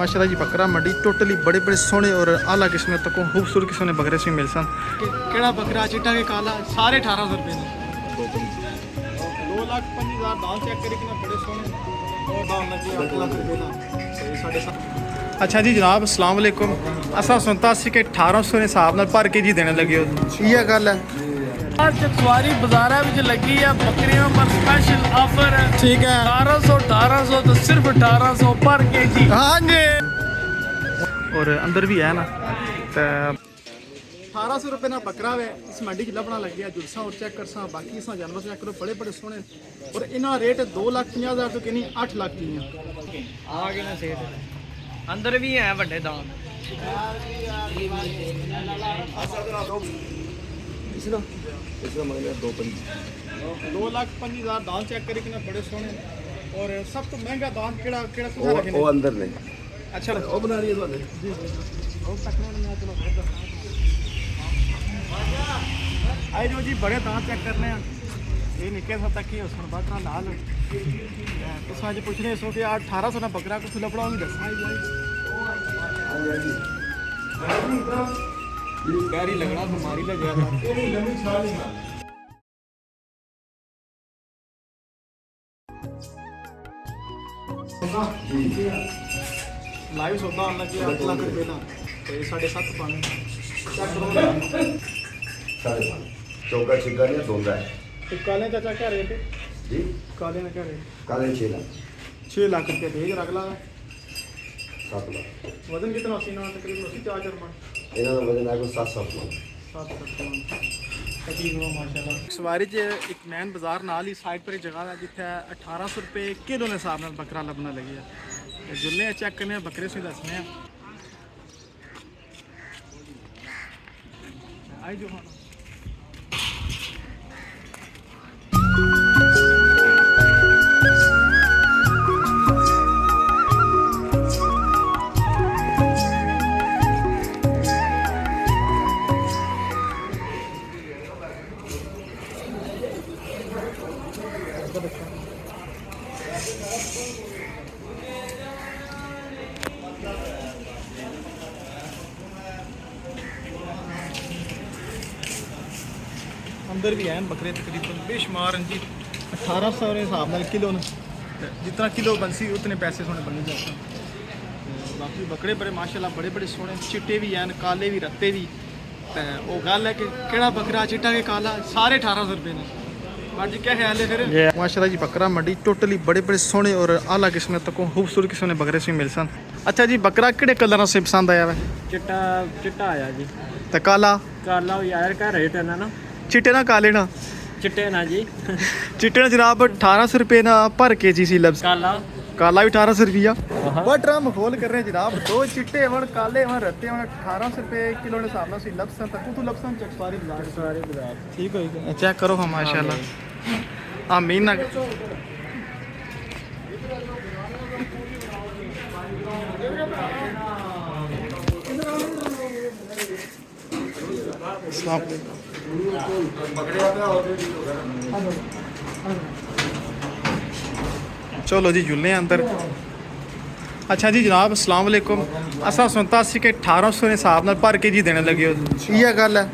माशाल्लाह जी बकरा मंडी टोटली बड़े बड़े सोने और आला किस्म तक खूबसूरत किस्म के बकरे से मिल सन। केड़ा बकरा चिट्टा के काला सारे 1800 रुपए ने 2,50,000 दाल चेक करे कि बड़े सोने और दाल लगे 8 लाख रुपए ना 7.5। अच्छा जी जनाब अस्सलाम वालेकुम असा सुनता सी कि 1800 के हिसाब नाल पर के जी देने लगे हो ये गल है। चकवारी बाजारा विच लगी है बकरियों पर स्पेशल ऑफर है। ठीक है 1800 तो सिर्फ 1800 पर केजी। हाँ जी और अंदर भी है ना तो 1800 रुपये ना बकरा है इस मंडी च लभना लग गया जुलसा और चेक करसा बाकी इस जानवर चेक करो बड़े बड़े सोने और इन्होंने रेट 2,50,000 तो कि 8 लाख की है। आ गए ना सेठ अंदर भी है बड़े दाम। इसका मतलब 2,50,000 दाल चेक करे कि बड़े सोने और सब तो महंगा दाल केड़ा केड़ा कुछ रखे वो अंदर नहीं अच्छा वो बना रही है तो जी जी और तकने में चलो आए जो जी बड़े दांत चेक करने हैं ये निके सा तक ही उसमें बकरा लाल तो आज पूछ रहे सो कि 1800 ना बकरा को लपड़ा भी दसा गाड़ी लगना बीमारी लग गया लाइव सौदा आना चाहिए 8 लाख रुपये ना तो 7.5 पाने 5.5 चौका छिका नहीं धोंदा है तो काले चाचा क्या रेट है जी काले में क्या रेट काले 6 लाख 6 लाख रुपये भेज रगला 7 लाख वजन कितना सी ना तकरीबन उसी 4 मन इन्हों का वजन आएगा 7-7 मन 7 मन माशाल्लाह सवारी च एक मैन बाजार नाल ही साइड पर एक जगह है जिथे 1800 रुपये किलो के हिसाब नाल बकरा लभना लगी है जुल्ले चेक करने बकरे से दसने आई जो अंदर भी हैं बकरे तकरीबन बेशुमार हैं जी 1800 के हिसाब नाल किलो ने जितना किलो बनसी उतने पैसे सोने बने जाते हैं बाकी बकरे बड़े माशाल्लाह बड़े बड़े सोने चिट्टे भी हैं काले भी रत्ते भी तो वो गल है कि केड़ा बकरा चिट्टा के काला सारे 1800 रुपये ने बाजी क्या ख्याल है फिर माशाल्लाह जी बकरा मंडी टोटली बड़े बड़े सोने और आला किस्म तक खूबसूरत किस्म के बकरे से मिल सन। अच्छा जी बकरा किहड़े कलर से पसंद आया है चिट्टा चिट्टा आया जी तो काला काला यार का रेट है ना चिट्टे ना काले ना चिट्टे ना जी चिट्टे ना जनाब 1800 रुपये ना पर के जी सी लफ्ज काला काला भी 1800 रुपया बट हम खोल कर रहे हैं जनाब दो चिट्टे वन काले वन रत्ते वन 1800 रुपये किलो के हिसाब से लफ्सन तक तू लफ्सन चकवारी बाजार ठीक है चेक करो हम माशाल्लाह आमीन ना चलो जी जुल्ले अंदर। अच्छा जी जनाब अस्सलाम वालेकुम असा सुनता सी कि 1800 के हिसाब नाल पर के जी देने लगे हो ये गल है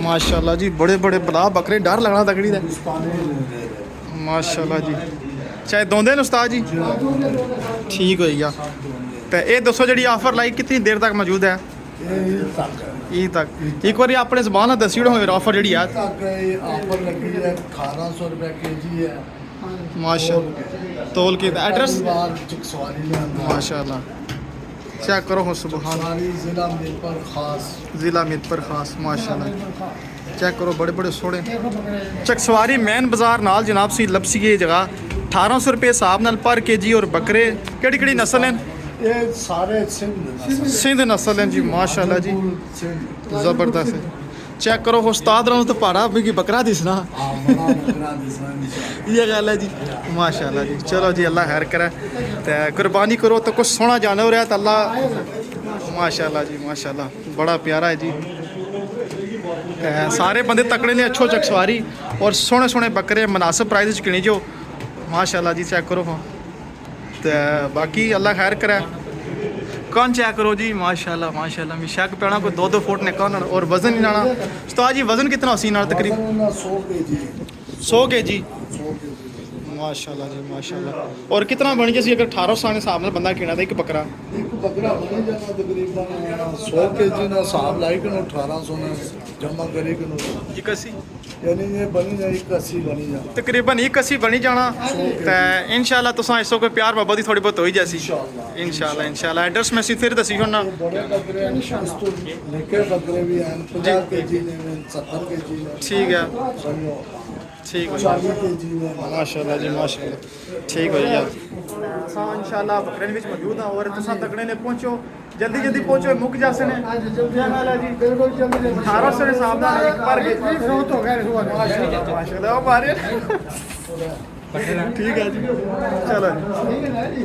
माशाल्लाह जी बड़े बड़े बला बकरे डर लगना तकड़ी दा माशाल्लाह जी चाहे दोंदे न उस्ताद जी ठीक हो गया तो ये दसो जी ऑफर लाई कितनी देर तक मौजूद है ईद तक एक बार अपने जबान दसी ओड़ो ऑफर जी ऑफर लगी है 1800 रुपये केजी है माशाल्लाह तोल के एड्रेस माशाल्लाह चेक करो हो सुभान जिला मीरपुर खास ज़िला मीरपुर खास माशाल्लाह चेक करो बड़े बड़े सोने चकसवारी मेन बाजार नाल जनाब सी लपसी ये जगह 1800 रुपये हिसाब नाल पर के जी और बकरे केड़ी केड़ी नस्ल हैं ये सारे सिंध नस्ल हैं जी माशाल्लाह जी ज़बरदस्त है चेक करो उस्ताद रहो तो पहाड़ा भी बकरा दिसना ये गल है जी माशाल्लाह जी चलो जी अल्लाह खैर करे तो कुर्बानी करो तो कुछ सोना जानवर है तो अल्लाह माशाल्लाह जी माशाल्लाह बड़ा प्यारा है जी सारे बंदे तकड़े ने अच्छो चकसवारी और सोने सोने बकरे मुनासिब प्राइस किनी जो माशाल्लाह जी चेक करो हाँ तो बाकी अल्लाह खैर करे कौन चेक करो जी माशाल्लाह माशाल्लाह मैं शक पैना कोई 2-2 फुट ने कौन और वजन नहीं लाना उस्ताद जी वजन कितना सी ना तकरीबन 100 केजी 100 केजी 100 केजी माशाल्लाह जी माशाल्लाह और कितना बन गया सी अगर 1800 ने हिसाब नाल बंदा कीना दा एक बकरा एक बकरा बनी जाना तकरीबन 100 केजी ना हिसाब लाई के 1800 ने जमा करे के 81 यानी ये बनी जाए 81 बनी जाए तकरीबन 81 बनी जाना ते इंशाल्लाह तुसां इसो कोई प्यार मोहब्बत थोड़ी बहुत होई जासी इंशाल्लाह इंशाल्लाह एड्रेस में सी फिर दसी होना बड़े बकरे हैं इस तो निके बकरे भी हैं 50 केजी ने 70 केजी ने ठीक है समझो ठीक हो 40 केजी ने माशाल्लाह जी माशाल्लाह ठीक हो यार सा इंशाल्लाह बकरे विच मौजूद हां और तुसां तकड़े ने पहुंचो जल्दी जल्दी पहुंचो मुक जासे ने क्या हाल है जी बिल्कुल जल्दी 1800 ने हिसाब नाल एक पर के बहुत हो गया माशाल्लाह माशाल्लाह मारे ठीक है जी चलो जी